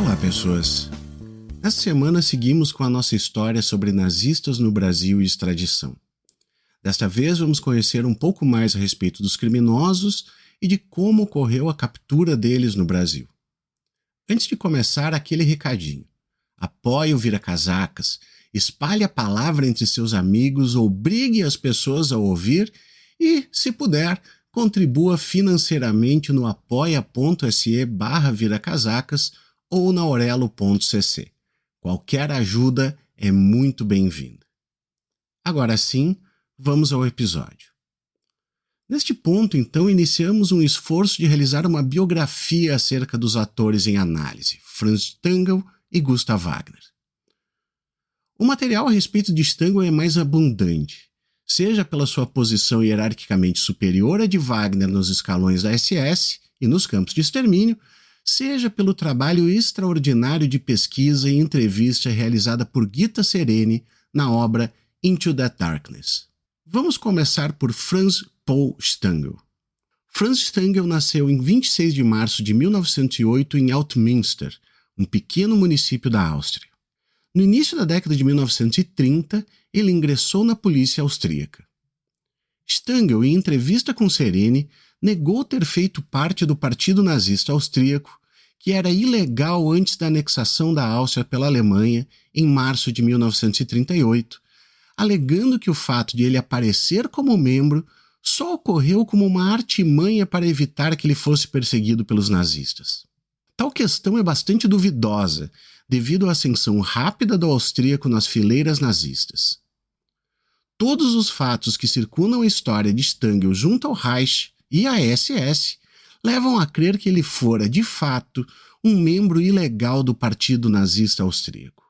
Olá, pessoas! Nesta semana seguimos com a nossa história sobre nazistas no Brasil e extradição. Desta vez vamos conhecer um pouco mais a respeito dos criminosos e de como ocorreu a captura deles no Brasil. Antes de começar, aquele recadinho. Apoie o Vira-Casacas, espalhe a palavra entre seus amigos, obrigue as pessoas a ouvir e, se puder, contribua financeiramente no apoia.se/viracasacas ou na orelo.cc. Qualquer ajuda é muito bem-vinda. Agora sim, vamos ao episódio. Neste ponto, então, iniciamos um esforço de realizar uma biografia acerca dos atores em análise, Franz Stangl e Gustav Wagner. O material a respeito de Stangl é mais abundante, seja pela sua posição hierarquicamente superior à de Wagner nos escalões da SS e nos campos de extermínio, seja pelo trabalho extraordinário de pesquisa e entrevista realizada por Gita Sereny na obra Into the Darkness. Vamos começar por Franz Paul Stangl. Franz Stangl nasceu em 26 de março de 1908 em Altmünster, um pequeno município da Áustria. No início da década de 1930, ele ingressou na polícia austríaca. Stangl, em entrevista com Sereny, negou ter feito parte do Partido Nazista Austríaco, que era ilegal antes da anexação da Áustria pela Alemanha em março de 1938, alegando que o fato de ele aparecer como membro só ocorreu como uma artimanha para evitar que ele fosse perseguido pelos nazistas. Tal questão é bastante duvidosa, devido à ascensão rápida do austríaco nas fileiras nazistas. Todos os fatos que circundam a história de Stangl junto ao Reich e à SS levam a crer que ele fora, de fato, um membro ilegal do Partido Nazista Austríaco.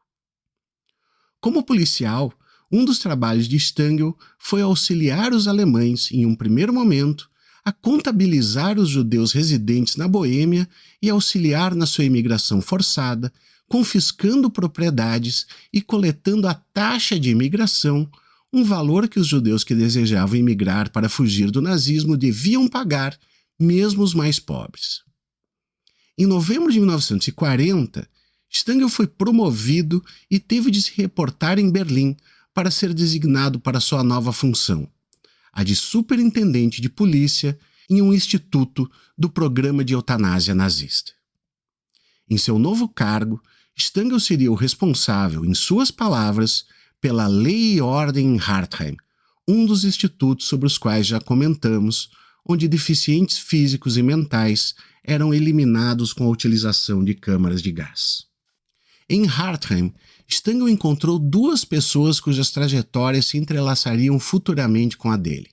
Como policial, um dos trabalhos de Stangl foi auxiliar os alemães, em um primeiro momento, a contabilizar os judeus residentes na Boêmia e auxiliar na sua imigração forçada, confiscando propriedades e coletando a taxa de imigração, um valor que os judeus que desejavam imigrar para fugir do nazismo deviam pagar, mesmo os mais pobres. Em novembro de 1940, Stangl foi promovido e teve de se reportar em Berlim para ser designado para sua nova função, a de superintendente de polícia em um instituto do programa de eutanásia nazista. Em seu novo cargo, Stangl seria o responsável, em suas palavras, pela Lei e Ordem em Hartheim, um dos institutos sobre os quais já comentamos, onde deficientes físicos e mentais eram eliminados com a utilização de câmaras de gás. Em Hartheim, Stangl encontrou duas pessoas cujas trajetórias se entrelaçariam futuramente com a dele.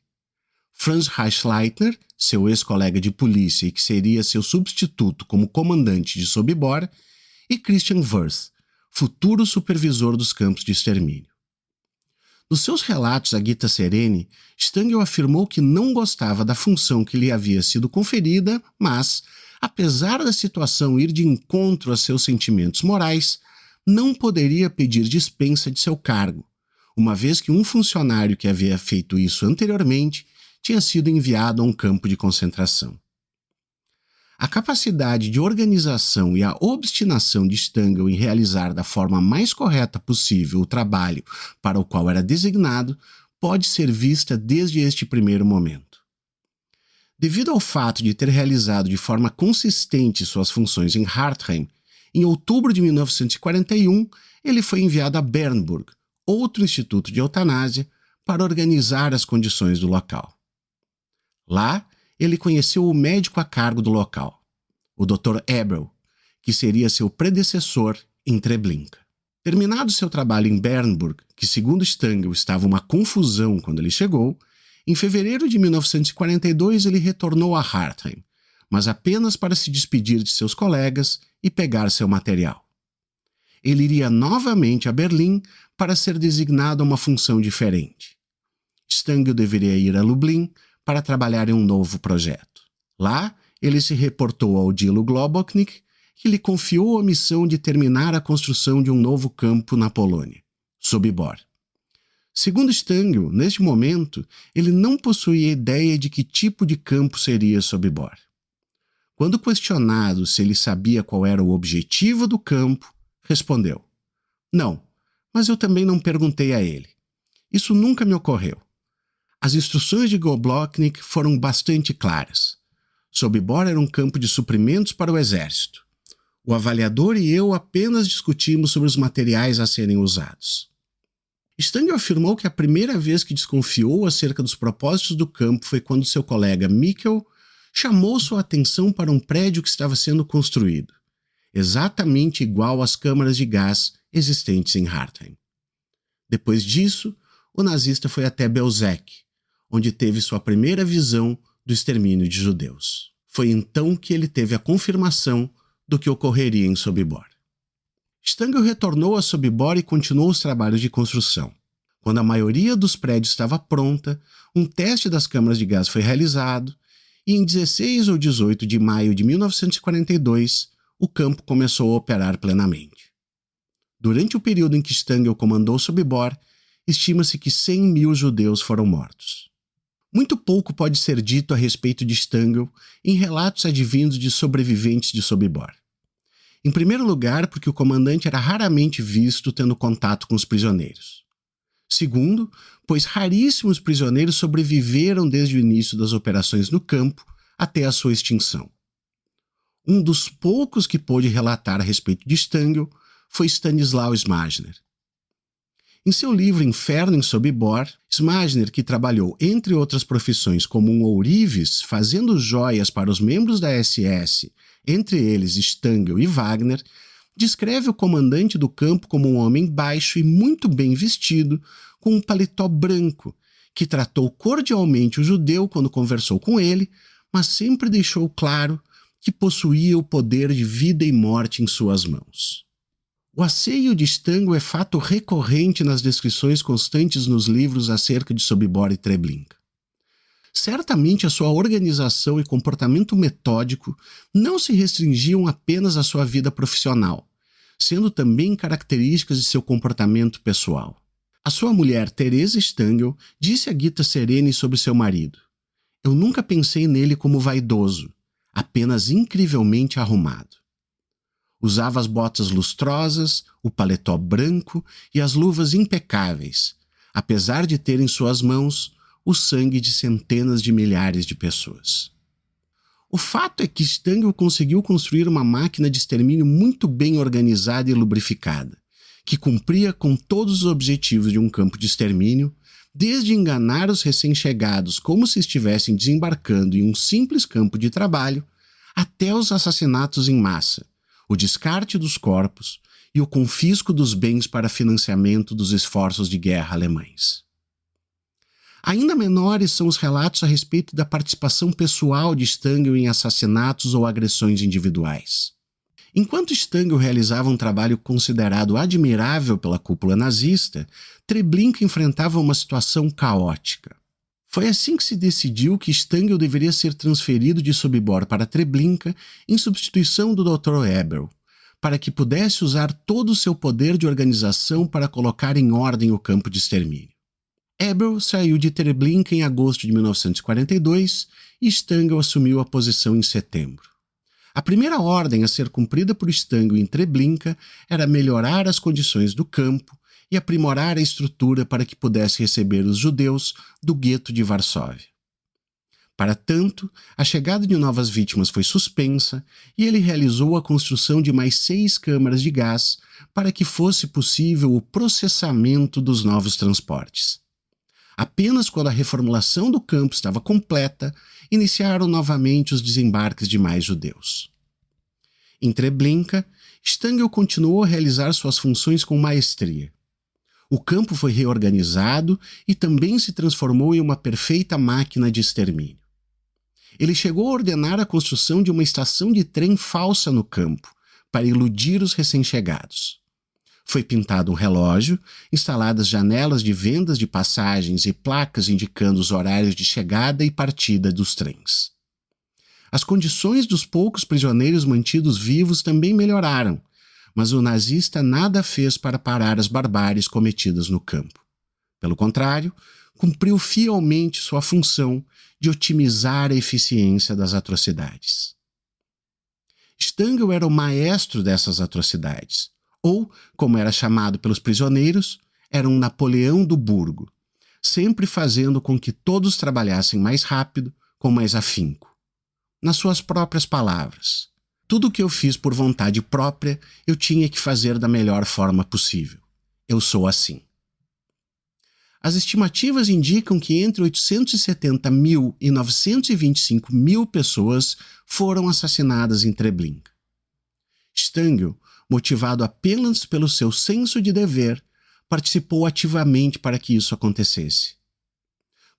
Franz Reichleitner, seu ex-colega de polícia e que seria seu substituto como comandante de Sobibor, e Christian Wurth, futuro supervisor dos campos de extermínio. Nos seus relatos a Gita Sereny, Stangl afirmou que não gostava da função que lhe havia sido conferida, mas, apesar da situação ir de encontro a seus sentimentos morais, não poderia pedir dispensa de seu cargo, uma vez que um funcionário que havia feito isso anteriormente tinha sido enviado a um campo de concentração. A capacidade de organização e a obstinação de Stangl em realizar da forma mais correta possível o trabalho para o qual era designado pode ser vista desde este primeiro momento. Devido ao fato de ter realizado de forma consistente suas funções em Hartheim, em outubro de 1941 ele foi enviado a Bernburg, outro instituto de eutanásia, para organizar as condições do local. Lá, ele conheceu o médico a cargo do local, o Dr. Ebel, que seria seu predecessor em Treblinka. Terminado seu trabalho em Bernburg, que segundo Stangl estava uma confusão quando ele chegou, em fevereiro de 1942 ele retornou a Hartheim, mas apenas para se despedir de seus colegas e pegar seu material. Ele iria novamente a Berlim para ser designado a uma função diferente. Stangl deveria ir a Lublin para trabalhar em um novo projeto. Lá, ele se reportou ao Dilo Globoknik, que lhe confiou a missão de terminar a construção de um novo campo na Polônia, Sobibor. Segundo Stangl, neste momento, ele não possuía ideia de que tipo de campo seria Sobibor. Quando questionado se ele sabia qual era o objetivo do campo, respondeu: "Não, mas eu também não perguntei a ele. Isso nunca me ocorreu. As instruções de Goblotnik foram bastante claras. Sobibor era um campo de suprimentos para o exército. O avaliador e eu apenas discutimos sobre os materiais a serem usados." Stangl afirmou que a primeira vez que desconfiou acerca dos propósitos do campo foi quando seu colega Mikkel chamou sua atenção para um prédio que estava sendo construído, exatamente igual às câmaras de gás existentes em Hartheim. Depois disso, o nazista foi até Belzec, onde teve sua primeira visão do extermínio de judeus. Foi então que ele teve a confirmação do que ocorreria em Sobibor. Stangl retornou a Sobibor e continuou os trabalhos de construção. Quando a maioria dos prédios estava pronta, um teste das câmaras de gás foi realizado e em 16 ou 18 de maio de 1942, o campo começou a operar plenamente. Durante o período em que Stangl comandou Sobibor, estima-se que 100.000 judeus foram mortos. Muito pouco pode ser dito a respeito de Stangl em relatos advindos de sobreviventes de Sobibor. Em primeiro lugar, porque o comandante era raramente visto tendo contato com os prisioneiros. Segundo, pois raríssimos prisioneiros sobreviveram desde o início das operações no campo até a sua extinção. Um dos poucos que pôde relatar a respeito de Stangl foi Stanislau Smaghner. Em seu livro Inferno em Sobibor, Smaghner, que trabalhou entre outras profissões como um ourives, fazendo joias para os membros da SS, entre eles Stangl e Wagner, descreve o comandante do campo como um homem baixo e muito bem vestido, com um paletó branco, que tratou cordialmente o judeu quando conversou com ele, mas sempre deixou claro que possuía o poder de vida e morte em suas mãos. O asseio de Stangl é fato recorrente nas descrições constantes nos livros acerca de Sobibor e Treblinka. Certamente a sua organização e comportamento metódico não se restringiam apenas à sua vida profissional, sendo também características de seu comportamento pessoal. A sua mulher, Therese Stangl, disse a Gita Sereny sobre seu marido: "Eu nunca pensei nele como vaidoso, apenas incrivelmente arrumado. Usava as botas lustrosas, o paletó branco e as luvas impecáveis, apesar de ter em suas mãos o sangue de centenas de milhares de pessoas." O fato é que Stangl conseguiu construir uma máquina de extermínio muito bem organizada e lubrificada, que cumpria com todos os objetivos de um campo de extermínio, desde enganar os recém-chegados como se estivessem desembarcando em um simples campo de trabalho, até os assassinatos em massa, o descarte dos corpos e o confisco dos bens para financiamento dos esforços de guerra alemães. Ainda menores são os relatos a respeito da participação pessoal de Stangl em assassinatos ou agressões individuais. Enquanto Stangl realizava um trabalho considerado admirável pela cúpula nazista, Treblinka enfrentava uma situação caótica. Foi assim que se decidiu que Stangl deveria ser transferido de Sobibor para Treblinka em substituição do Dr. Ebel, para que pudesse usar todo o seu poder de organização para colocar em ordem o campo de extermínio. Ebel saiu de Treblinka em agosto de 1942 e Stangl assumiu a posição em setembro. A primeira ordem a ser cumprida por Stangl em Treblinka era melhorar as condições do campo e aprimorar a estrutura para que pudesse receber os judeus do gueto de Varsóvia. Para tanto, a chegada de novas vítimas foi suspensa e ele realizou a construção de mais 6 câmaras de gás para que fosse possível o processamento dos novos transportes. Apenas quando a reformulação do campo estava completa, iniciaram novamente os desembarques de mais judeus. Em Treblinka, Stangl continuou a realizar suas funções com maestria. O campo foi reorganizado e também se transformou em uma perfeita máquina de extermínio. Ele chegou a ordenar a construção de uma estação de trem falsa no campo, para iludir os recém-chegados. Foi pintado um relógio, instaladas janelas de vendas de passagens e placas indicando os horários de chegada e partida dos trens. As condições dos poucos prisioneiros mantidos vivos também melhoraram, mas o nazista nada fez para parar as barbáries cometidas no campo. Pelo contrário, cumpriu fielmente sua função de otimizar a eficiência das atrocidades. Stangl era o maestro dessas atrocidades, ou, como era chamado pelos prisioneiros, era um Napoleão do Burgo, sempre fazendo com que todos trabalhassem mais rápido, com mais afinco. Nas suas próprias palavras, tudo o que eu fiz por vontade própria, eu tinha que fazer da melhor forma possível. Eu sou assim. As estimativas indicam que entre 870 mil e 925 mil pessoas foram assassinadas em Treblinka. Stangl, motivado apenas pelo seu senso de dever, participou ativamente para que isso acontecesse.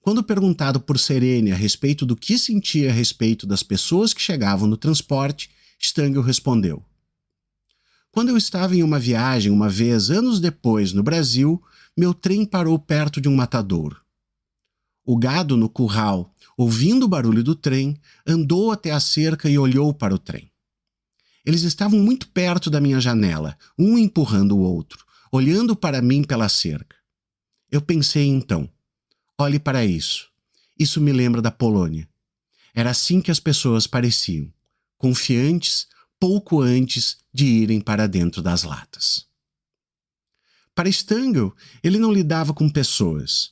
Quando perguntado por Sereny a respeito do que sentia a respeito das pessoas que chegavam no transporte, Stangl respondeu: "Quando eu estava em uma viagem uma vez, anos depois, no Brasil, meu trem parou perto de um matadouro. O gado no curral, ouvindo o barulho do trem, andou até a cerca e olhou para o trem. Eles estavam muito perto da minha janela, um empurrando o outro, olhando para mim pela cerca. Eu pensei então, olhe para isso. Isso me lembra da Polônia. Era assim que as pessoas pareciam, confiantes, pouco antes de irem para dentro das latas." Para Stangl, ele não lidava com pessoas.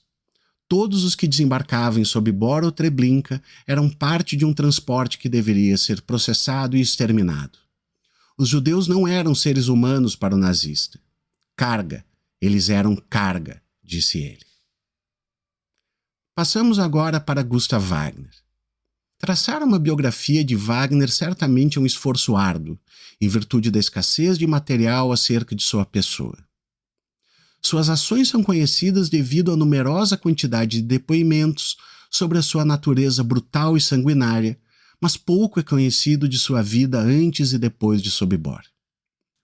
Todos os que desembarcavam em Sobibor ou Treblinka eram parte de um transporte que deveria ser processado e exterminado. Os judeus não eram seres humanos para o nazista. Carga. Eles eram carga, disse ele. Passamos agora para Gustav Wagner. Traçar uma biografia de Wagner certamente é um esforço árduo, em virtude da escassez de material acerca de sua pessoa. Suas ações são conhecidas devido à numerosa quantidade de depoimentos sobre a sua natureza brutal e sanguinária, mas pouco é conhecido de sua vida antes e depois de Sobibor.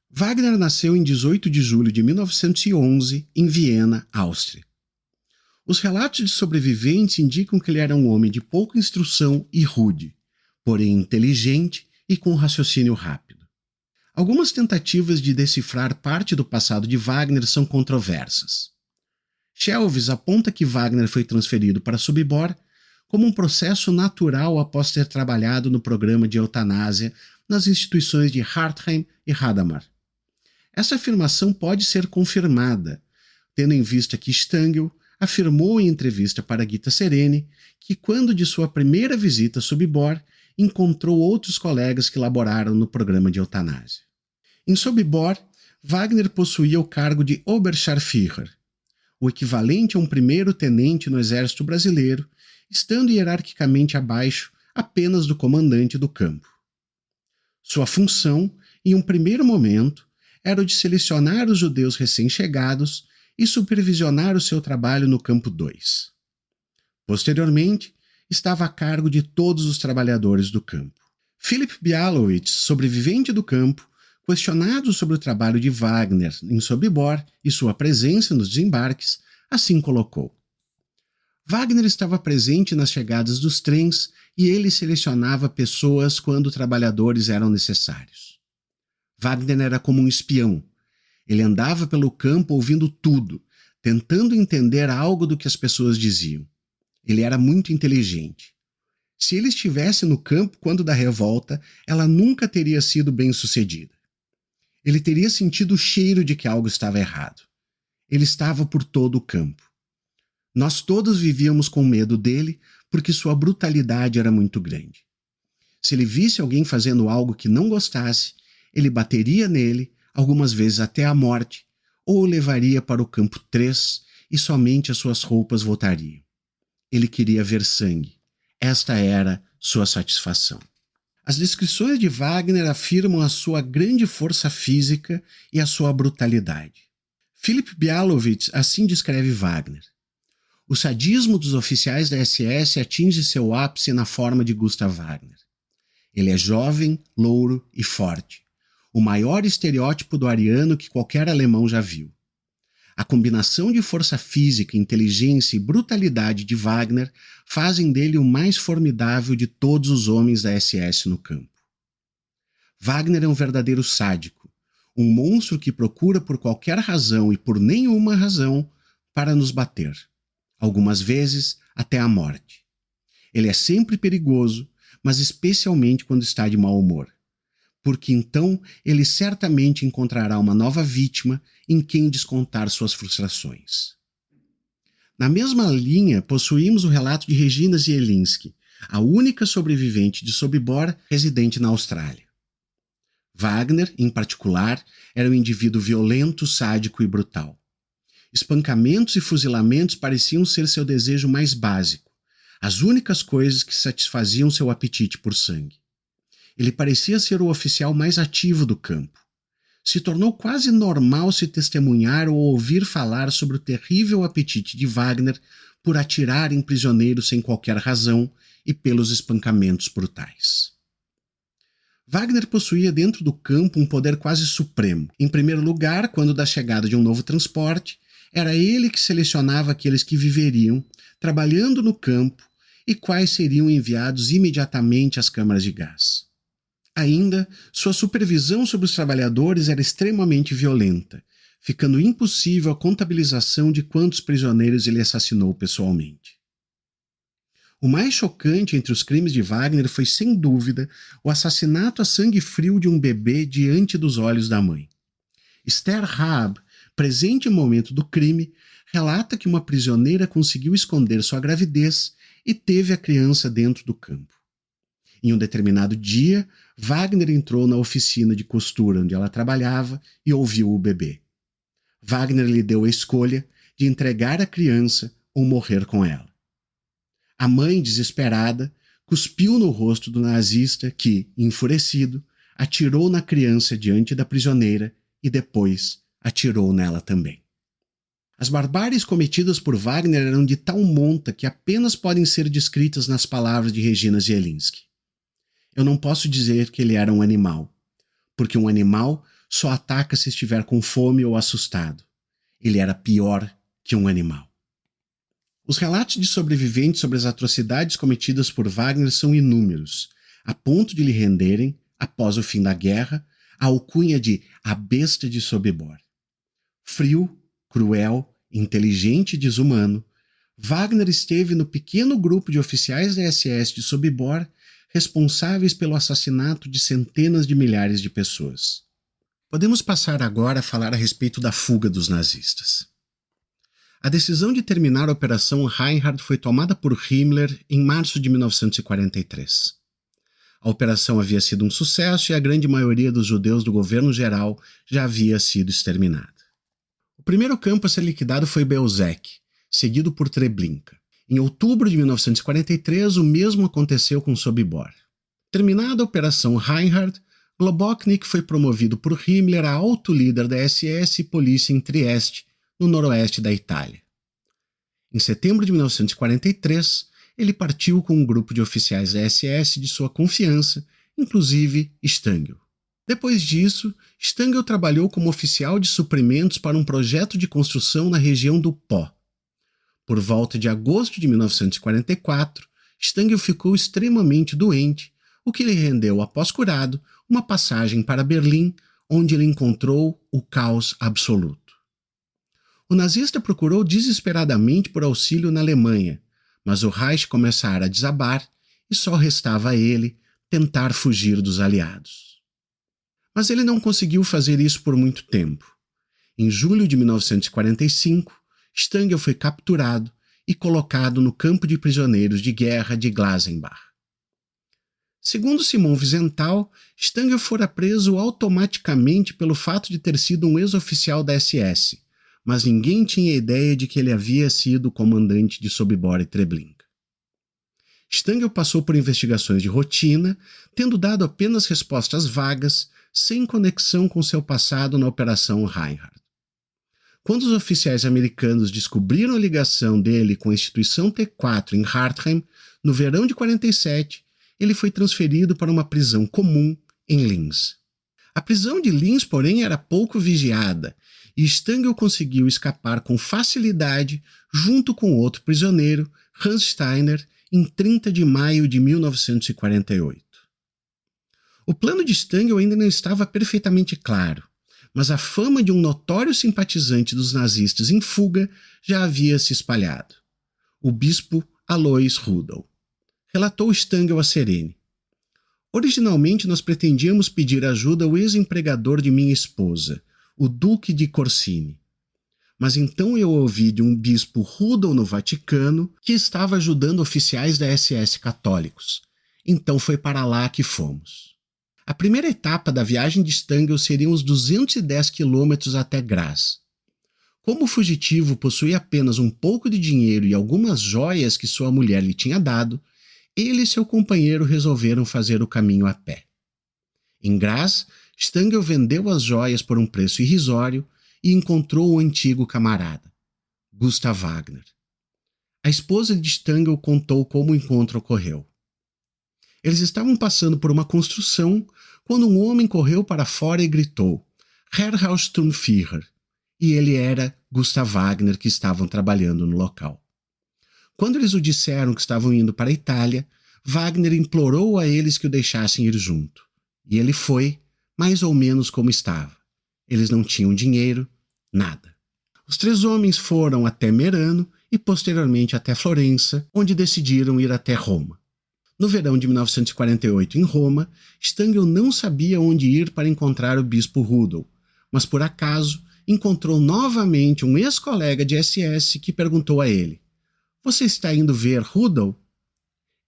Wagner nasceu em 18 de julho de 1911, em Viena, Áustria. Os relatos de sobreviventes indicam que ele era um homem de pouca instrução e rude, porém inteligente e com raciocínio rápido. Algumas tentativas de decifrar parte do passado de Wagner são controversas. Schelvis aponta que Wagner foi transferido para Sobibor como um processo natural após ter trabalhado no programa de eutanásia nas instituições de Hartheim e Hadamar. Essa afirmação pode ser confirmada, tendo em vista que Stangl afirmou em entrevista para Gita Sereny que, quando de sua primeira visita a Sobibor, encontrou outros colegas que laboraram no programa de eutanásia. Em Sobibor, Wagner possuía o cargo de Oberscharführer, o equivalente a um primeiro-tenente no exército brasileiro, estando hierarquicamente abaixo apenas do comandante do campo. Sua função, em um primeiro momento, era o de selecionar os judeus recém-chegados e supervisionar o seu trabalho no campo 2. Posteriormente, estava a cargo de todos os trabalhadores do campo. Philipp Bialowitz, sobrevivente do campo, questionado sobre o trabalho de Wagner em Sobibor e sua presença nos desembarques, assim colocou: "Wagner estava presente nas chegadas dos trens e ele selecionava pessoas quando trabalhadores eram necessários. Wagner era como um espião. Ele andava pelo campo ouvindo tudo, tentando entender algo do que as pessoas diziam. Ele era muito inteligente. Se ele estivesse no campo quando da revolta, ela nunca teria sido bem-sucedida. Ele teria sentido o cheiro de que algo estava errado. Ele estava por todo o campo. Nós todos vivíamos com medo dele porque sua brutalidade era muito grande. Se ele visse alguém fazendo algo que não gostasse, ele bateria nele, algumas vezes até a morte, ou o levaria para o campo 3 e somente as suas roupas voltariam. Ele queria ver sangue. Esta era sua satisfação." As descrições de Wagner afirmam a sua grande força física e a sua brutalidade. Philipp Bialowitz assim descreve Wagner: "O sadismo dos oficiais da SS atinge seu ápice na forma de Gustav Wagner. Ele é jovem, louro e forte, o maior estereótipo do ariano que qualquer alemão já viu. A combinação de força física, inteligência e brutalidade de Wagner fazem dele o mais formidável de todos os homens da SS no campo. Wagner é um verdadeiro sádico, um monstro que procura por qualquer razão e por nenhuma razão para nos bater, algumas vezes até a morte. Ele é sempre perigoso, mas especialmente quando está de mau humor. porque então ele certamente encontrará uma nova vítima em quem descontar suas frustrações. Na mesma linha, possuímos o relato de Regina Zielinski, a única sobrevivente de Sobibor residente na Austrália. Wagner, em particular, era um indivíduo violento, sádico e brutal. Espancamentos e fuzilamentos pareciam ser seu desejo mais básico, as únicas coisas que satisfaziam seu apetite por sangue. Ele parecia ser o oficial mais ativo do campo. Se tornou quase normal se testemunhar ou ouvir falar sobre o terrível apetite de Wagner por atirar em prisioneiros sem qualquer razão e pelos espancamentos brutais. Wagner possuía dentro do campo um poder quase supremo. Em primeiro lugar, quando da chegada de um novo transporte, era ele que selecionava aqueles que viveriam, trabalhando no campo, e quais seriam enviados imediatamente às câmaras de gás. Ainda, sua supervisão sobre os trabalhadores era extremamente violenta, ficando impossível a contabilização de quantos prisioneiros ele assassinou pessoalmente. O mais chocante entre os crimes de Wagner foi, sem dúvida, o assassinato a sangue frio de um bebê diante dos olhos da mãe. Esther Raab, presente no momento do crime, relata que uma prisioneira conseguiu esconder sua gravidez e teve a criança dentro do campo. Em um determinado dia, Wagner entrou na oficina de costura onde ela trabalhava e ouviu o bebê. Wagner lhe deu a escolha de entregar a criança ou morrer com ela. A mãe, desesperada, cuspiu no rosto do nazista que, enfurecido, atirou na criança diante da prisioneira e depois atirou nela também. As barbáries cometidas por Wagner eram de tal monta que apenas podem ser descritas nas palavras de Regina Zielinski. Eu não posso dizer que ele era um animal, porque um animal só ataca se estiver com fome ou assustado. Ele era pior que um animal. Os relatos de sobreviventes sobre as atrocidades cometidas por Wagner são inúmeros, a ponto de lhe renderem, após o fim da guerra, a alcunha de a besta de Sobibor. Frio, cruel, inteligente e desumano, Wagner esteve no pequeno grupo de oficiais da SS de Sobibor responsáveis pelo assassinato de centenas de milhares de pessoas. Podemos passar agora a falar a respeito da fuga dos nazistas. A decisão de terminar a Operação Reinhard foi tomada por Himmler em março de 1943. A operação havia sido um sucesso e a grande maioria dos judeus do governo geral já havia sido exterminada. O primeiro campo a ser liquidado foi Belzec, seguido por Treblinka. Em outubro de 1943, o mesmo aconteceu com Sobibor. Terminada a Operação Reinhard, Globoknik foi promovido por Himmler a alto líder da SS e polícia em Trieste, no noroeste da Itália. Em setembro de 1943, ele partiu com um grupo de oficiais da SS de sua confiança, inclusive Stangl. Depois disso, Stangl trabalhou como oficial de suprimentos para um projeto de construção na região do Pó. Por volta de agosto de 1944, Stangl ficou extremamente doente, o que lhe rendeu, após curado, uma passagem para Berlim, onde ele encontrou o caos absoluto. O nazista procurou desesperadamente por auxílio na Alemanha, mas o Reich começara a desabar e só restava a ele tentar fugir dos aliados. Mas ele não conseguiu fazer isso por muito tempo. Em julho de 1945, Stangl foi capturado e colocado no campo de prisioneiros de guerra de Glasenbach. Segundo Simon Wiesenthal, Stangl fora preso automaticamente pelo fato de ter sido um ex-oficial da SS, mas ninguém tinha ideia de que ele havia sido o comandante de Sobibor e Treblinka. Stangl passou por investigações de rotina, tendo dado apenas respostas vagas, sem conexão com seu passado na Operação Reinhard. Quando os oficiais americanos descobriram a ligação dele com a instituição T4 em Hartheim, no verão de 47, ele foi transferido para uma prisão comum em Linz. A prisão de Linz, porém, era pouco vigiada, e Stangl conseguiu escapar com facilidade junto com outro prisioneiro, Hans Steiner, em 30 de maio de 1948. O plano de Stangl ainda não estava perfeitamente claro, mas a fama de um notório simpatizante dos nazistas em fuga já havia se espalhado. O bispo Alois Rudel. Relatou Stangl a Serene. Originalmente nós pretendíamos pedir ajuda ao ex-empregador de minha esposa, o Duque de Corsini. Mas então eu ouvi de um bispo Rudolf no Vaticano que estava ajudando oficiais da SS católicos. Então foi para lá que fomos. A primeira etapa da viagem de Stangl seriam os 210 quilômetros até Graz. Como o fugitivo possuía apenas um pouco de dinheiro e algumas joias que sua mulher lhe tinha dado, ele e seu companheiro resolveram fazer o caminho a pé. Em Graz, Stangl vendeu as joias por um preço irrisório e encontrou o antigo camarada, Gustav Wagner. A esposa de Stangl contou como o encontro ocorreu. Eles estavam passando por uma construção quando um homem correu para fora e gritou: Herr Hauptsturmführer, e ele era Gustav Wagner, que estavam trabalhando no local. Quando eles o disseram que estavam indo para a Itália, Wagner implorou a eles que o deixassem ir junto. E ele foi, mais ou menos como estava. Eles não tinham dinheiro, nada. Os 3 homens foram até Merano e posteriormente até Florença, onde decidiram ir até Roma. No verão de 1948, em Roma, Stangl não sabia onde ir para encontrar o bispo Rudolf, mas por acaso encontrou novamente um ex-colega de SS que perguntou a ele: "Você está indo ver Rudolf?"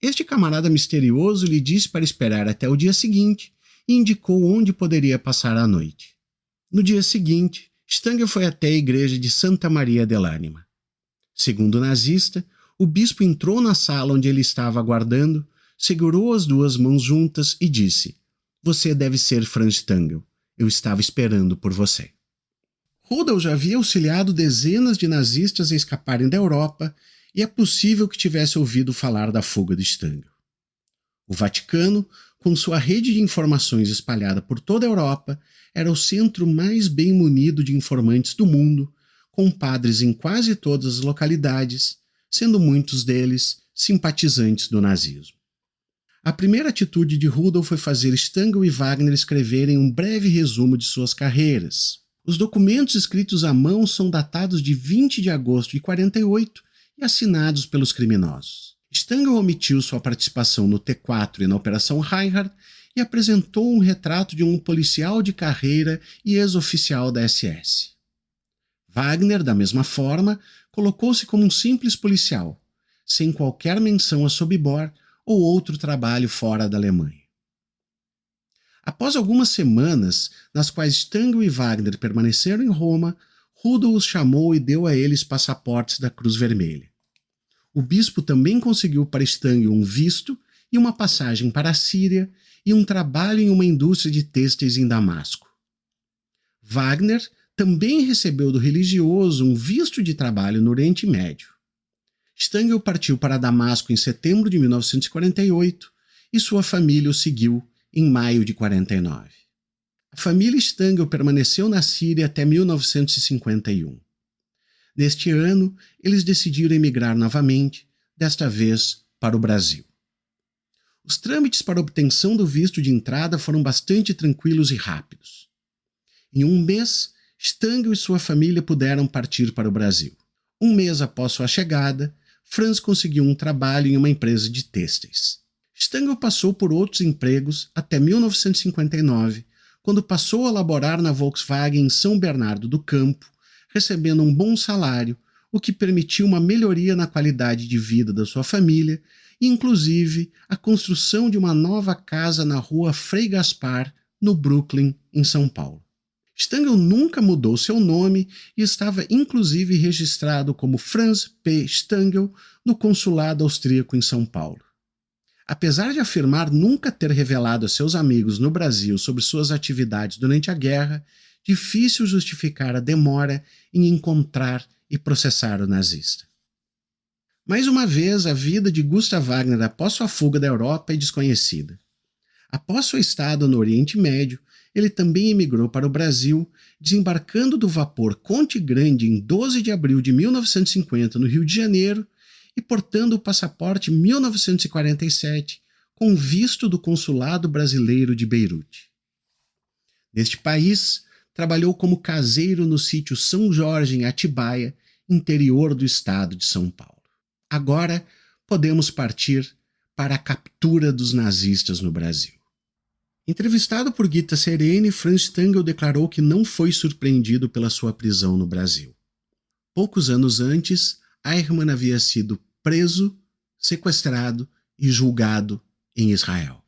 Este camarada misterioso lhe disse para esperar até o dia seguinte e indicou onde poderia passar a noite. No dia seguinte, Stangl foi até a igreja de Santa Maria dell'Anima. Segundo o nazista, o bispo entrou na sala onde ele estava aguardando, segurou as 2 mãos juntas e disse: "Você deve ser Franz Stangl. Eu estava esperando por você." Rudolf já havia auxiliado dezenas de nazistas a escaparem da Europa e é possível que tivesse ouvido falar da fuga de Stangl. O Vaticano, com sua rede de informações espalhada por toda a Europa, era o centro mais bem munido de informantes do mundo, com padres em quase todas as localidades, sendo muitos deles simpatizantes do nazismo. A primeira atitude de Rudolf foi fazer Stangl e Wagner escreverem um breve resumo de suas carreiras. Os documentos escritos à mão são datados de 20 de agosto de 48 e assinados pelos criminosos. Stangl omitiu sua participação no T4 e na Operação Reinhardt e apresentou um retrato de um policial de carreira e ex-oficial da SS. Wagner, da mesma forma, colocou-se como um simples policial, sem qualquer menção a Sobibor ou outro trabalho fora da Alemanha. Após algumas semanas, nas quais Stangl e Wagner permaneceram em Roma, Rudolf os chamou e deu a eles passaportes da Cruz Vermelha. O bispo também conseguiu para Stangl um visto e uma passagem para a Síria e um trabalho em uma indústria de têxteis em Damasco. Wagner também recebeu do religioso um visto de trabalho no Oriente Médio. Stangl partiu para Damasco em setembro de 1948 e sua família o seguiu em maio de 49. A família Stangl permaneceu na Síria até 1951. Neste ano, eles decidiram emigrar novamente, desta vez para o Brasil. Os trâmites para obtenção do visto de entrada foram bastante tranquilos e rápidos. Em um mês, Stangl e sua família puderam partir para o Brasil. Um mês após sua chegada, Franz conseguiu um trabalho em uma empresa de têxteis. Stangl passou por outros empregos até 1959, quando passou a laborar na Volkswagen em São Bernardo do Campo, recebendo um bom salário, o que permitiu uma melhoria na qualidade de vida da sua família e, inclusive, a construção de uma nova casa na rua Frei Gaspar, no Brooklyn, em São Paulo. Stangl nunca mudou seu nome e estava inclusive registrado como Franz P. Stangl no consulado austríaco em São Paulo. Apesar de afirmar nunca ter revelado a seus amigos no Brasil sobre suas atividades durante a guerra, difícil justificar a demora em encontrar e processar o nazista. Mais uma vez, a vida de Gustav Wagner após sua fuga da Europa é desconhecida. Após sua estada no Oriente Médio, ele também emigrou para o Brasil, desembarcando do vapor Conte Grande em 12 de abril de 1950 no Rio de Janeiro e portando o passaporte 1947 com visto do consulado brasileiro de Beirute. Neste país, trabalhou como caseiro no sítio São Jorge, em Atibaia, interior do estado de São Paulo. Agora podemos partir para a captura dos nazistas no Brasil. Entrevistado por Gita Sereni, Franz Stangl declarou que não foi surpreendido pela sua prisão no Brasil. Poucos anos antes, Eichmann havia sido preso, sequestrado e julgado em Israel.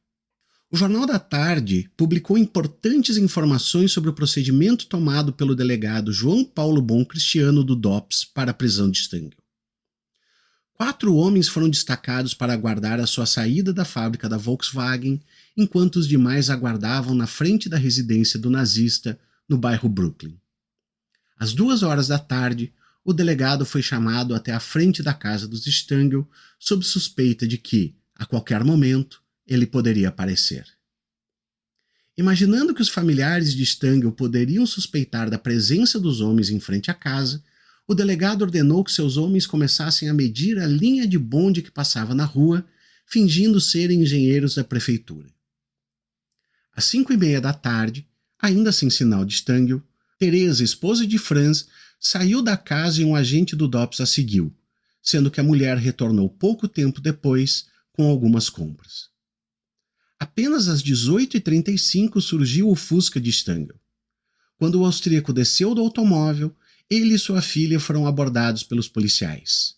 O Jornal da Tarde publicou importantes informações sobre o procedimento tomado pelo delegado João Paulo Bom Cristiano do DOPS para a prisão de Stangl. 4 homens foram destacados para aguardar a sua saída da fábrica da Volkswagen, enquanto os demais aguardavam na frente da residência do nazista, no bairro Brooklyn. Às 2 horas da tarde, o delegado foi chamado até a frente da casa dos Stangl, sob suspeita de que, a qualquer momento, ele poderia aparecer. Imaginando que os familiares de Stangl poderiam suspeitar da presença dos homens em frente à casa, o delegado ordenou que seus homens começassem a medir a linha de bonde que passava na rua, fingindo serem engenheiros da prefeitura. Às 5:30 da tarde, ainda sem sinal de Stangl, Teresa, esposa de Franz, saiu da casa e um agente do DOPS a seguiu, sendo que a mulher retornou pouco tempo depois com algumas compras. Apenas às 18h35 surgiu o Fusca de Stangl. Quando o austríaco desceu do automóvel, ele e sua filha foram abordados pelos policiais.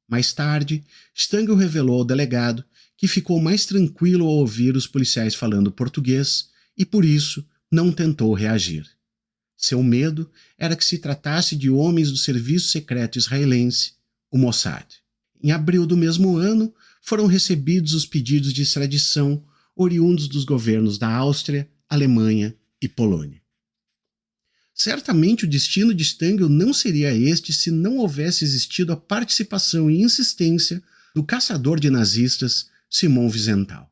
Mais tarde, Stangl revelou ao delegado que ficou mais tranquilo ao ouvir os policiais falando português e, por isso, não tentou reagir. Seu medo era que se tratasse de homens do serviço secreto israelense, o Mossad. Em abril do mesmo ano, foram recebidos os pedidos de extradição oriundos dos governos da Áustria, Alemanha e Polônia. Certamente o destino de Stangl não seria este se não houvesse existido a participação e insistência do caçador de nazistas Simon Wiesenthal.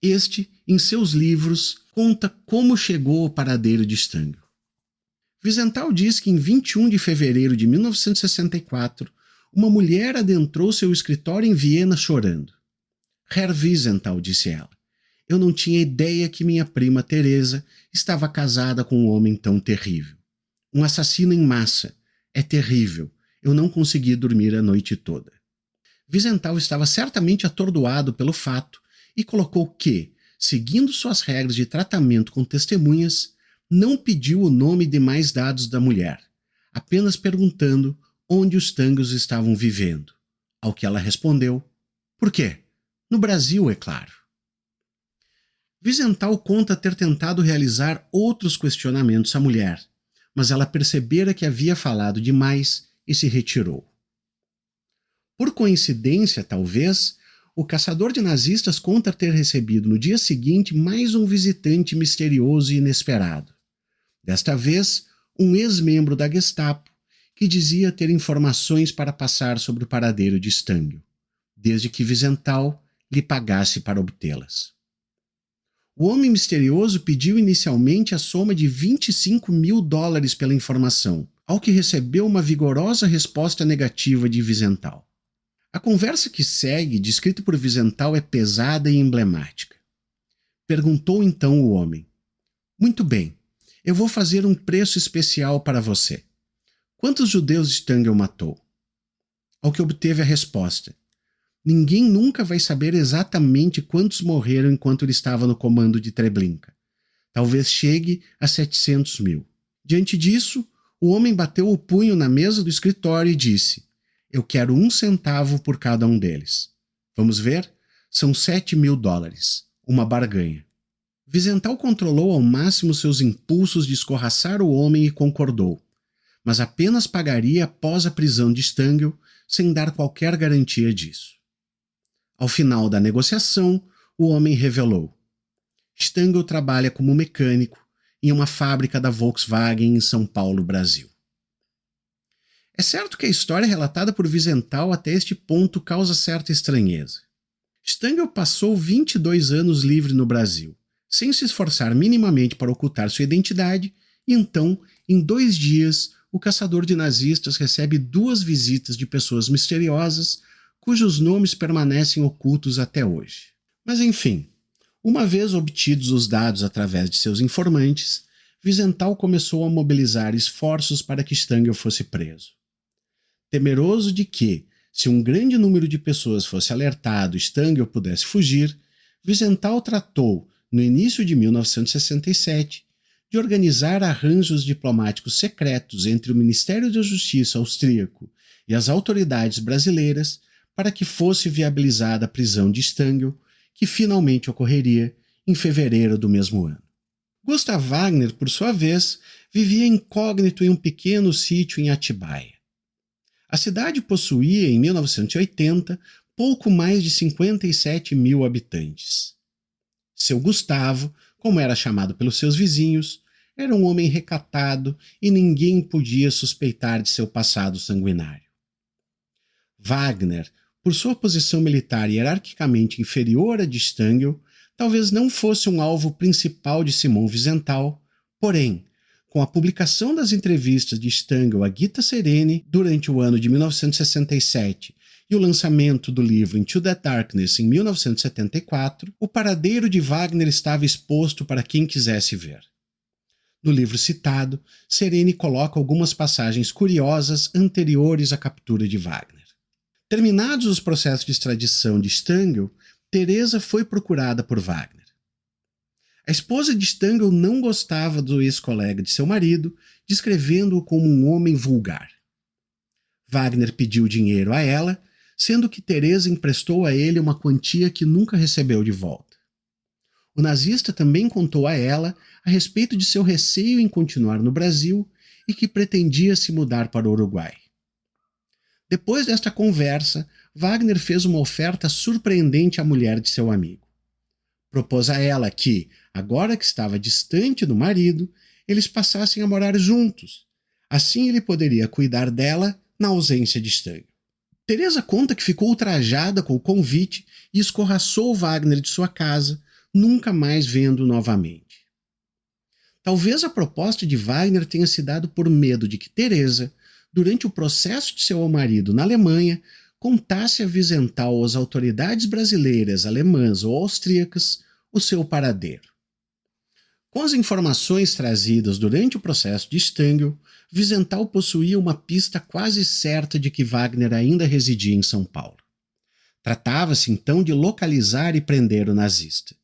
Este, em seus livros, conta como chegou ao paradeiro de Stangl. Wiesenthal diz que em 21 de fevereiro de 1964, uma mulher adentrou seu escritório em Viena chorando. Herr Wiesenthal, disse ela, eu não tinha ideia que minha prima Teresa estava casada com um homem tão terrível. Um assassino em massa. É terrível. Eu não consegui dormir a noite toda. Wiesenthal estava certamente atordoado pelo fato e colocou que, seguindo suas regras de tratamento com testemunhas, não pediu o nome e demais dados da mulher, apenas perguntando onde os Stangls estavam vivendo. Ao que ela respondeu, por quê? No Brasil, é claro. Wiesenthal conta ter tentado realizar outros questionamentos à mulher, mas ela percebera que havia falado demais e se retirou. Por coincidência, talvez, o caçador de nazistas conta ter recebido no dia seguinte mais um visitante misterioso e inesperado. Desta vez, um ex-membro da Gestapo, que dizia ter informações para passar sobre o paradeiro de Stangl, desde que Wiesenthal lhe pagasse para obtê-las. O homem misterioso pediu inicialmente a soma de $25.000 pela informação, ao que recebeu uma vigorosa resposta negativa de Wiesenthal. A conversa que segue, descrita por Wiesenthal, é pesada e emblemática. Perguntou então o homem, muito bem, eu vou fazer um preço especial para você. Quantos judeus Stangl matou? Ao que obteve a resposta, ninguém nunca vai saber exatamente quantos morreram enquanto ele estava no comando de Treblinka. Talvez chegue a 700 mil. Diante disso, o homem bateu o punho na mesa do escritório e disse, eu quero 1 centavo por cada um deles. Vamos ver? São $7.000. Uma barganha. Wiesenthal controlou ao máximo seus impulsos de escorraçar o homem e concordou, mas apenas pagaria após a prisão de Stangl, sem dar qualquer garantia disso. Ao final da negociação, o homem revelou. Stangl trabalha como mecânico em uma fábrica da Volkswagen em São Paulo, Brasil. É certo que a história relatada por Wiesenthal até este ponto causa certa estranheza. Stangl passou 22 anos livre no Brasil, sem se esforçar minimamente para ocultar sua identidade, e então, em 2 dias, o caçador de nazistas recebe 2 visitas de pessoas misteriosas, cujos nomes permanecem ocultos até hoje. Mas enfim, uma vez obtidos os dados através de seus informantes, Wiesenthal começou a mobilizar esforços para que Stangl fosse preso. Temeroso de que, se um grande número de pessoas fosse alertado e Stangl pudesse fugir, Wiesenthal tratou, no início de 1967, de organizar arranjos diplomáticos secretos entre o Ministério da Justiça austríaco e as autoridades brasileiras para que fosse viabilizada a prisão de Stangl, que finalmente ocorreria em fevereiro do mesmo ano. Gustav Wagner, por sua vez, vivia incógnito em um pequeno sítio em Atibaia. A cidade possuía, em 1980, pouco mais de 57 mil habitantes. Seu Gustavo, como era chamado pelos seus vizinhos, era um homem recatado e ninguém podia suspeitar de seu passado sanguinário. Wagner, por sua posição militar hierarquicamente inferior à de Stangl, talvez não fosse um alvo principal de Simon Wiesenthal, porém, com a publicação das entrevistas de Stangl a Gita Sereny durante o ano de 1967 e o lançamento do livro Into the Darkness em 1974, o paradeiro de Wagner estava exposto para quem quisesse ver. No livro citado, Sereny coloca algumas passagens curiosas anteriores à captura de Wagner. Terminados os processos de extradição de Stangl, Teresa foi procurada por Wagner. A esposa de Stangl não gostava do ex-colega de seu marido, descrevendo-o como um homem vulgar. Wagner pediu dinheiro a ela, sendo que Teresa emprestou a ele uma quantia que nunca recebeu de volta. O nazista também contou a ela a respeito de seu receio em continuar no Brasil e que pretendia se mudar para o Uruguai. Depois desta conversa, Wagner fez uma oferta surpreendente à mulher de seu amigo. Propôs a ela que, agora que estava distante do marido, eles passassem a morar juntos. Assim ele poderia cuidar dela na ausência de Stangl. Teresa conta que ficou ultrajada com o convite e escorraçou Wagner de sua casa, nunca mais vendo-o novamente. Talvez a proposta de Wagner tenha se dado por medo de que Teresa, durante o processo de seu marido na Alemanha, contasse a Wiesenthal às autoridades brasileiras, alemãs ou austríacas o seu paradeiro. Com as informações trazidas durante o processo de Stangl, Wiesenthal possuía uma pista quase certa de que Wagner ainda residia em São Paulo. Tratava-se então de localizar e prender o nazista.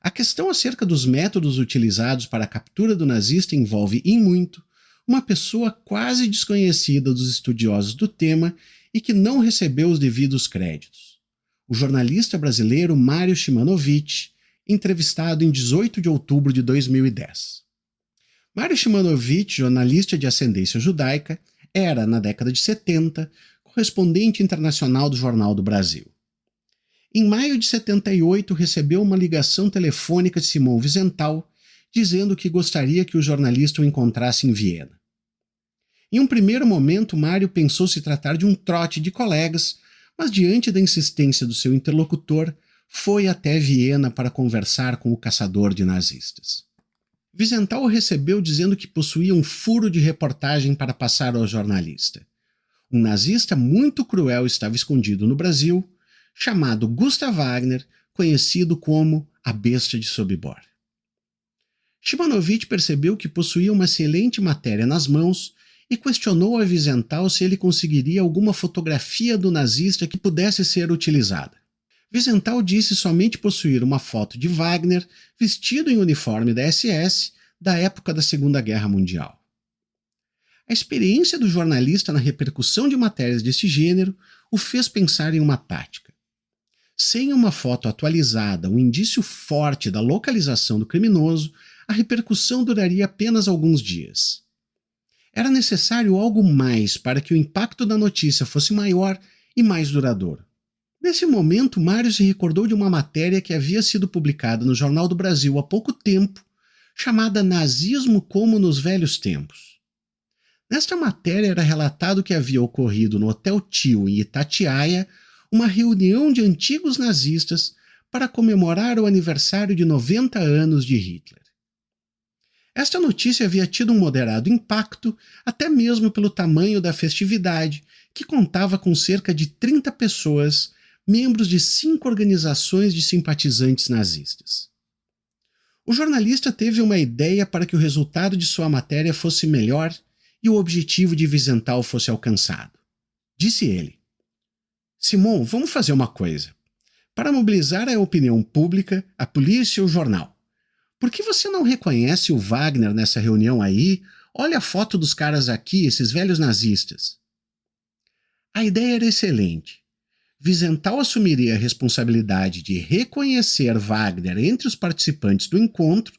A questão acerca dos métodos utilizados para a captura do nazista envolve, em muito, uma pessoa quase desconhecida dos estudiosos do tema e que não recebeu os devidos créditos. O jornalista brasileiro Mário Shimanovich, entrevistado em 18 de outubro de 2010. Mário Shimanovich, jornalista de ascendência judaica, era, na década de 70, correspondente internacional do Jornal do Brasil. Em maio de 78, recebeu uma ligação telefônica de Simon Wiesenthal, dizendo que gostaria que o jornalista o encontrasse em Viena. Em um primeiro momento, Mário pensou se tratar de um trote de colegas, mas diante da insistência do seu interlocutor, foi até Viena para conversar com o caçador de nazistas. Wiesenthal o recebeu dizendo que possuía um furo de reportagem para passar ao jornalista. Um nazista muito cruel estava escondido no Brasil, chamado Gustav Wagner, conhecido como a Besta de Sobibor. Shimanovich percebeu que possuía uma excelente matéria nas mãos e questionou a Wiesenthal se ele conseguiria alguma fotografia do nazista que pudesse ser utilizada. Wiesenthal disse somente possuir uma foto de Wagner vestido em uniforme da SS da época da Segunda Guerra Mundial. A experiência do jornalista na repercussão de matérias desse gênero o fez pensar em uma tática. Sem uma foto atualizada, um indício forte da localização do criminoso, a repercussão duraria apenas alguns dias. Era necessário algo mais para que o impacto da notícia fosse maior e mais duradouro. Nesse momento, Mário se recordou de uma matéria que havia sido publicada no Jornal do Brasil há pouco tempo, chamada Nazismo como nos Velhos Tempos. Nesta matéria era relatado que havia ocorrido no Hotel Tio, em Itatiaia, uma reunião de antigos nazistas para comemorar o aniversário de 90 anos de Hitler. Esta notícia havia tido um moderado impacto, até mesmo pelo tamanho da festividade, que contava com cerca de 30 pessoas, membros de 5 organizações de simpatizantes nazistas. O jornalista teve uma ideia para que o resultado de sua matéria fosse melhor e o objetivo de Wiesenthal fosse alcançado. Disse ele: Simon, vamos fazer uma coisa. para mobilizar a opinião pública, a polícia e o jornal. Por que você não reconhece o Wagner nessa reunião aí? Olha a foto dos caras aqui, esses velhos nazistas. A ideia era excelente. Wiesenthal assumiria a responsabilidade de reconhecer Wagner entre os participantes do encontro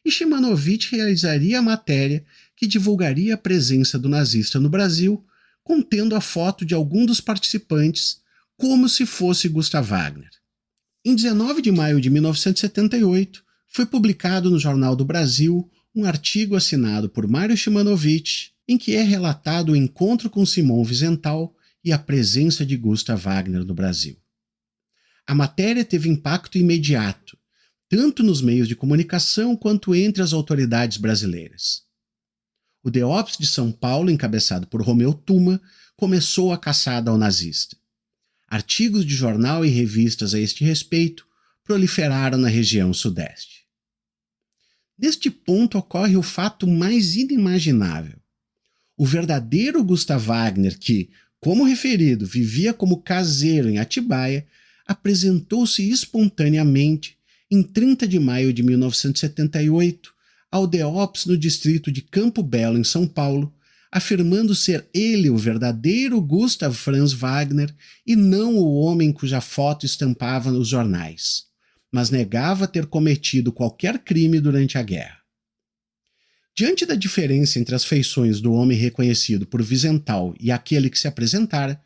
e Szymanowicz realizaria a matéria que divulgaria a presença do nazista no Brasil, contendo a foto de algum dos participantes como se fosse Gustav Wagner. Em 19 de maio de 1978, foi publicado no Jornal do Brasil um artigo assinado por Mário Szymanowicz, em que é relatado o encontro com Simão Wiesenthal e a presença de Gustav Wagner no Brasil. A matéria teve impacto imediato, tanto nos meios de comunicação quanto entre as autoridades brasileiras. O DEOPS de São Paulo, encabeçado por Romeu Tuma, começou a caçada ao nazista. Artigos de jornal e revistas a este respeito proliferaram na região sudeste. Neste ponto ocorre o fato mais inimaginável. O verdadeiro Gustav Wagner, que, como referido, vivia como caseiro em Atibaia, apresentou-se espontaneamente, em 30 de maio de 1978, ao DEOPS no distrito de Campo Belo, em São Paulo, afirmando ser ele o verdadeiro Gustav Franz Wagner e não o homem cuja foto estampava nos jornais, mas negava ter cometido qualquer crime durante a guerra. Diante da diferença entre as feições do homem reconhecido por Wiesenthal e aquele que se apresentara,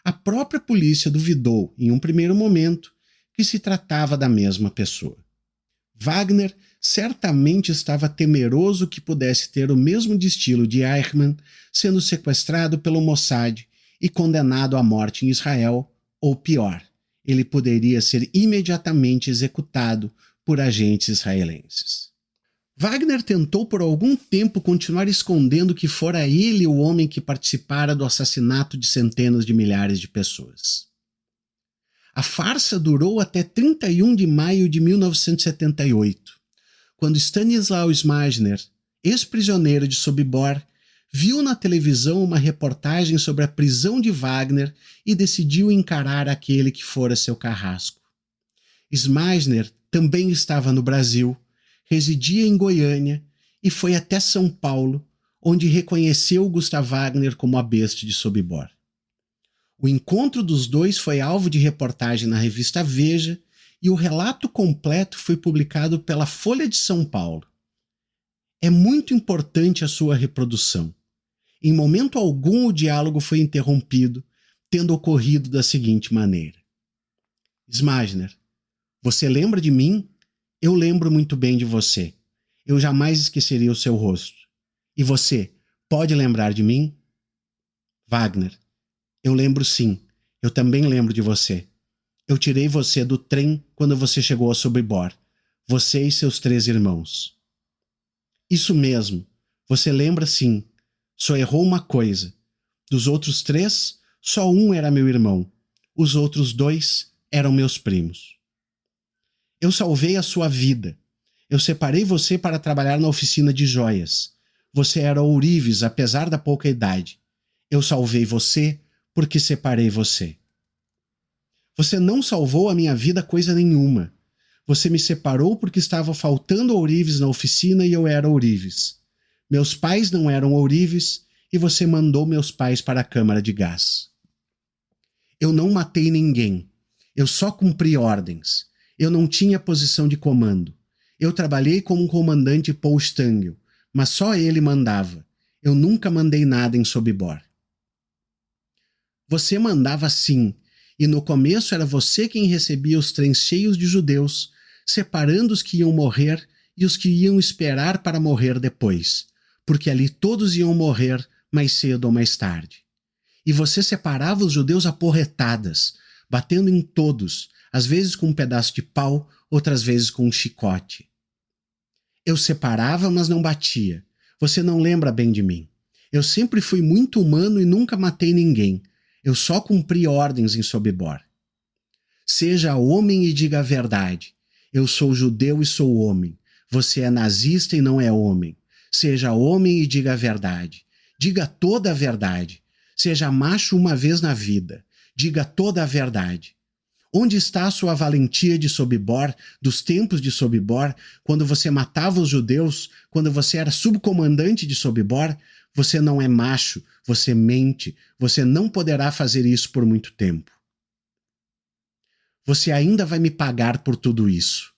a própria polícia duvidou, em um primeiro momento, que se tratava da mesma pessoa. Wagner certamente estava temeroso que pudesse ter o mesmo destino de Eichmann, sendo sequestrado pelo Mossad e condenado à morte em Israel, ou pior, ele poderia ser imediatamente executado por agentes israelenses. Wagner tentou por algum tempo continuar escondendo que fora ele o homem que participara do assassinato de centenas de milhares de pessoas. A farsa durou até 31 de maio de 1978, quando Stanisław Smażner, ex-prisioneiro de Sobibor, viu na televisão uma reportagem sobre a prisão de Wagner e decidiu encarar aquele que fora seu carrasco. Smażner também estava no Brasil, residia em Goiânia e foi até São Paulo, onde reconheceu Gustav Wagner como a besta de Sobibor. O encontro dos dois foi alvo de reportagem na revista Veja e o relato completo foi publicado pela Folha de São Paulo. É muito importante a sua reprodução. Em momento algum o diálogo foi interrompido, tendo ocorrido da seguinte maneira. Smażner, você lembra de mim? Eu lembro muito bem de você. Eu jamais esqueceria o seu rosto. E você, pode lembrar de mim? Wagner, eu lembro sim. Eu também lembro de você. Eu tirei você do trem quando você chegou a Sobibor. Você e seus 3 irmãos. Isso mesmo. Você lembra sim. Só errou uma coisa. Dos outros 3, só um era meu irmão. Os outros 2 eram meus primos. Eu salvei a sua vida. Eu separei você para trabalhar na oficina de joias. Você era ourives, apesar da pouca idade. Eu salvei você porque separei você. Você não salvou a minha vida coisa nenhuma. Você me separou porque estava faltando ourives na oficina e eu era ourives. Meus pais não eram ourives e você mandou meus pais para a câmara de gás. Eu não matei ninguém. Eu só cumpri ordens. Eu não tinha posição de comando. Eu trabalhei como um comandante Paul Stangl, mas só ele mandava. Eu nunca mandei nada em Sobibor. Você mandava sim, e no começo era você quem recebia os trens cheios de judeus, separando os que iam morrer e os que iam esperar para morrer depois, porque ali todos iam morrer mais cedo ou mais tarde. E você separava os judeus a porretadas, batendo em todos, às vezes com um pedaço de pau, outras vezes com um chicote. Eu separava, mas não batia. Você não lembra bem de mim. Eu sempre fui muito humano e nunca matei ninguém. Eu só cumpri ordens em Sobibor. Seja homem e diga a verdade. Eu sou judeu e sou homem. Você é nazista e não é homem. Seja homem e diga a verdade. Diga toda a verdade. Seja macho uma vez na vida. Diga toda a verdade. Onde está a sua valentia de Sobibor, dos tempos de Sobibor, quando você matava os judeus, quando você era subcomandante de Sobibor? Você não é macho, você mente, você não poderá fazer isso por muito tempo. Você ainda vai me pagar por tudo isso.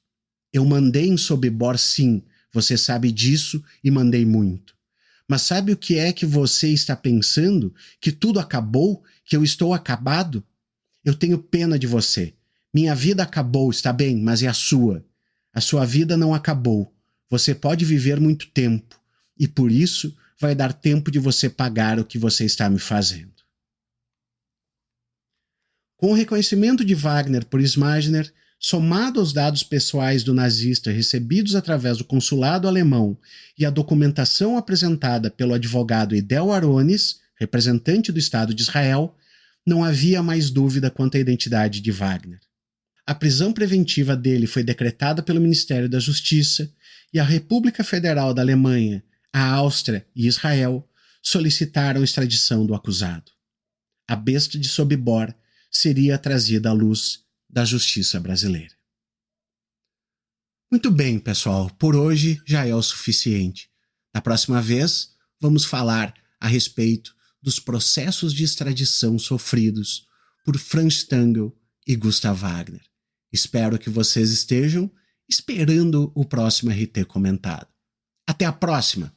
Eu mandei em Sobibor, sim, você sabe disso e mandei muito. Mas sabe o que é que você está pensando? Que tudo acabou? Que eu estou acabado? Eu tenho pena de você. Minha vida acabou, está bem, mas é a sua. A sua vida não acabou. Você pode viver muito tempo. E por isso vai dar tempo de você pagar o que você está me fazendo. Com o reconhecimento de Wagner por Smagener, somado aos dados pessoais do nazista recebidos através do consulado alemão e a documentação apresentada pelo advogado Idel Arones, representante do Estado de Israel, não havia mais dúvida quanto à identidade de Wagner. A prisão preventiva dele foi decretada pelo Ministério da Justiça e a República Federal da Alemanha, a Áustria e Israel solicitaram a extradição do acusado. A besta de Sobibor seria trazida à luz da justiça brasileira. Muito bem, pessoal, por hoje já é o suficiente. Na próxima vez, vamos falar a respeito dos processos de extradição sofridos por Franz Stangl e Gustav Wagner. Espero que vocês estejam esperando o próximo RT comentado. Até a próxima!